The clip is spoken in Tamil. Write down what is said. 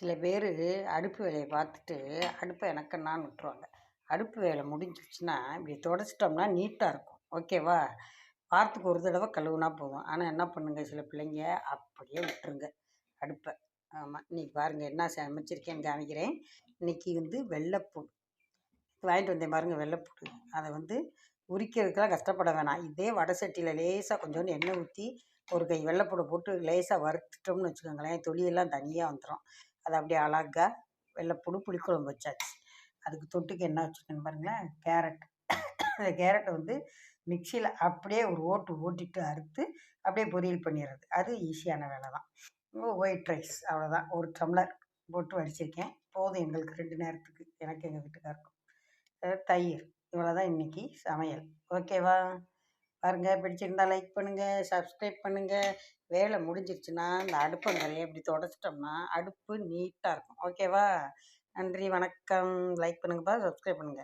சில பேர் அடுப்பு வேலையை பார்த்துட்டு அடுப்பை எனக்குன்னான்னு விட்டுருவாங்க. அடுப்பு வேலை முடிஞ்சிருச்சுன்னா இப்படி தொடச்சிட்டோம்னா நீட்டாக இருக்கும். ஓகேவா? வாரத்துக்கு ஒரு தடவை கழுவுனா போதும். ஆனால் என்ன பண்ணுங்க சில பிள்ளைங்க அப்படியே விட்டுருங்க அடுப்பை. ஆமாம், இன்னைக்கு பாருங்கள் என்ன சமைச்சிருக்கேன்னு காமிக்கிறேன். இன்னைக்கு வெள்ளைப்பூடு வாங்கிட்டு வந்தேன் பாருங்கள். வெள்ளைப்பூடு அதை உரிக்கிறதுக்கெல்லாம் கஷ்டப்பட வேணாம். இதே வடை சட்டியில் லேசாக கொஞ்சோண்டு எண்ணெய் ஊற்றி ஒரு கை வெள்ளைப்பூடை போட்டு லேசாக வறுத்துட்டோம்னு வச்சுக்கோங்களேன், தொலியெல்லாம் தனியாக வந்துடும். அதை அப்படியே அழகாக வெள்ளைப்பூடு புளிக்குழம்பு வச்சாச்சு. அதுக்கு தொட்டுக்கு என்ன வச்சுருக்கேன்னு பாருங்களேன், கேரட். அந்த கேரட்டை மிக்சியில் அப்படியே ஒரு ஓட்டு ஓட்டிட்டு அறுத்து அப்படியே பொரியல் பண்ணிடுறது. அது ஈஸியான வேலை தான். ஒயிட் ரைஸ் அவ்வளோதான். ஒரு டம்ளர் போட்டு வடிச்சிருக்கேன். போதும் எங்களுக்கு 2 நேரத்துக்கு, எனக்கு எங்கள் வீட்டுக்காருக்கும். தயிர். இவ்வளோ தான் இன்றைக்கி சமையல். ஓகேவா? பாருங்கள், பிடிச்சிருந்தா லைக் பண்ணுங்கள், சப்ஸ்கிரைப் பண்ணுங்கள். வேலை முடிஞ்சிருச்சுன்னா இந்த அடுப்பங்கரையை இப்படி தொடச்சிட்டோம்னா அடுப்பு நீட்டாக இருக்கும். ஓகேவா? நன்றி, வணக்கம். லைக் பண்ணுங்கப்பா, சப்ஸ்கிரைப் பண்ணுங்கள்.